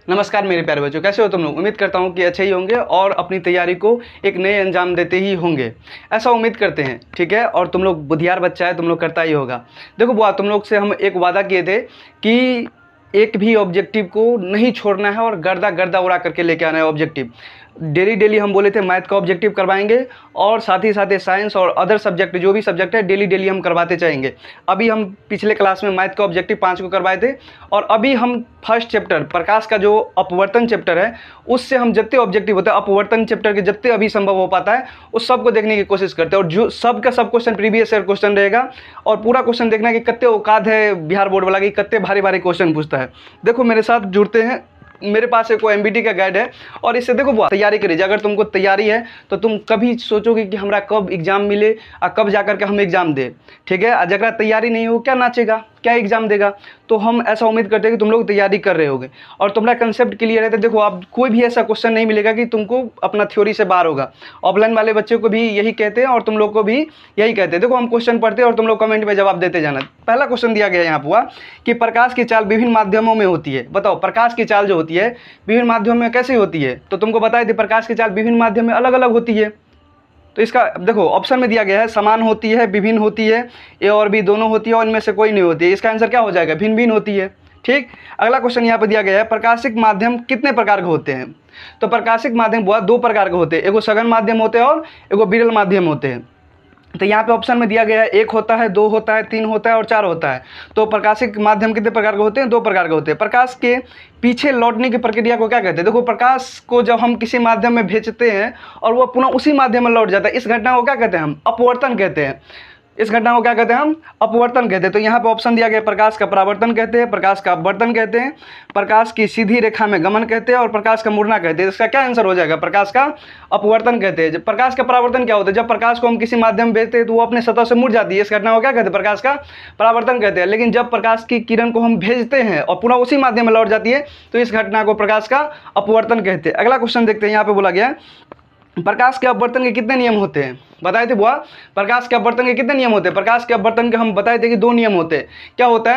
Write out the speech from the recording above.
नमस्कार मेरे प्यारे बच्चों, कैसे हो तुम लोग। उम्मीद करता हूँ कि अच्छे ही होंगे और अपनी तैयारी को एक नए अंजाम देते ही होंगे, ऐसा उम्मीद करते हैं। ठीक है, और तुम लोग बुद्धियार बच्चा है, तुम लोग करता ही होगा। देखो बुआ, तुम लोग से हम एक वादा किए थे कि एक भी ऑब्जेक्टिव को नहीं छोड़ना है और गर्दा गर्दा उड़ा करके लेके आना है ऑब्जेक्टिव। डेली डेली हम बोले थे मैथ का ऑब्जेक्टिव करवाएंगे और साथ ही साथ साइंस और अदर सब्जेक्ट जो भी सब्जेक्ट है डेली डेली हम करवाते जाएंगे। अभी हम पिछले क्लास में मैथ का ऑब्जेक्टिव 5 को करवाए थे और अभी हम फर्स्ट चैप्टर प्रकाश का जो अपवर्तन चैप्टर है उससे हम जितने ऑब्जेक्टिव होते हैं अपवर्तन चैप्टर के जितने अभी संभव हो पाता है उस सब को देखने की कोशिश करते हैं। और जो सब का सब क्वेश्चन प्रीवियस ईयर क्वेश्चन रहेगा और पूरा क्वेश्चन देखना कि कितने औकात है बिहार बोर्ड वाला की कितने भारी भारी क्वेश्चन पूछता है। देखो मेरे साथ जुड़ते हैं, मेरे पास एक एमबीटी का गाइड है और इससे देखो बुआ तैयारी करिए। अगर तुमको तैयारी है तो तुम कभी सोचोगे कि हमारा कब एग्जाम मिले और कब जा करके हम एग्जाम दे। ठीक है, अगर तैयारी नहीं हो क्या नाचेगा, क्या एग्जाम देगा। तो हम ऐसा उम्मीद करते हैं कि तुम लोग तैयारी कर रहे होगे और तुम्हारा कंसेप्ट क्लियर है। तो देखो आप कोई भी ऐसा क्वेश्चन नहीं मिलेगा कि तुमको अपना थ्योरी से बाहर होगा। ऑफलाइन वाले बच्चे को भी यही कहते हैं और तुम लोग को भी यही कहते हैं। देखो हम क्वेश्चन पढ़ते हैं और तुम लोग कमेंट में जवाब देते जाना। पहला क्वेश्चन दिया गया यहाँ हुआ कि प्रकाश की चाल विभिन्न माध्यमों में होती है। बताओ प्रकाश की चाल जो होती है विभिन्न माध्यमों में कैसे होती है। तो तुमको बताए थे प्रकाश की चाल विभिन्न माध्यम में अलग अलग होती है। तो इसका देखो ऑप्शन में दिया गया है समान होती है, विभिन्न होती है, ए और बी दोनों होती है और इनमें से कोई नहीं होती है। इसका आंसर क्या हो जाएगा, भिन्न भिन्न होती है। ठीक, अगला क्वेश्चन यहाँ पे दिया गया है प्रकाशिक माध्यम कितने प्रकार के होते हैं। तो प्रकाशिक माध्यम बहुत दो प्रकार के होते हैं, एगो सघन माध्यम होते हैं और एगो विरल माध्यम होते हैं। तो यहाँ पे ऑप्शन में दिया गया है 1 होता है, 2 होता है, 3 होता है और 4 होता है। तो प्रकाशिक माध्यम कितने प्रकार के होते हैं, 2 प्रकार के होते हैं। प्रकाश के पीछे लौटने की प्रक्रिया को क्या कहते हैं। देखो प्रकाश को जब हम किसी माध्यम में भेजते हैं और वह पुनः उसी माध्यम में लौट जाता है, इस घटना को क्या कहते हैं, हम अपवर्तन कहते हैं। इस घटना को क्या कहते हैं, हम अपवर्तन कहते हैं। तो यहाँ पे ऑप्शन दिया गया प्रकाश का परावर्तन कहते हैं, प्रकाश का अपवर्तन कहते हैं, प्रकाश की सीधी रेखा में गमन कहते हैं और प्रकाश का मुड़ना कहते हैं। इसका क्या आंसर हो जाएगा, प्रकाश का अपवर्तन कहते हैं। जब प्रकाश का परावर्तन क्या होता है, जब प्रकाश को हम किसी माध्यम में भेजते हैं तो वो अपने सतह से मुड़ जाती है, इस घटना को क्या कहते हैं, प्रकाश का परावर्तन कहते हैं। लेकिन जब प्रकाश की किरण को हम भेजते हैं और पुनः उसी माध्यम में लौट जाती है तो इस घटना को प्रकाश का अपवर्तन कहते हैं। अगला क्वेश्चन देखते हैं, यहाँ पे बोला गया प्रकाश के अपवर्तन के कितने नियम होते हैं। बताए थे बुआ प्रकाश के अपवर्तन के कितने नियम होते हैं। प्रकाश के अपवर्तन के हम बताए थे कि 2 नियम होते हैं। क्या होता है,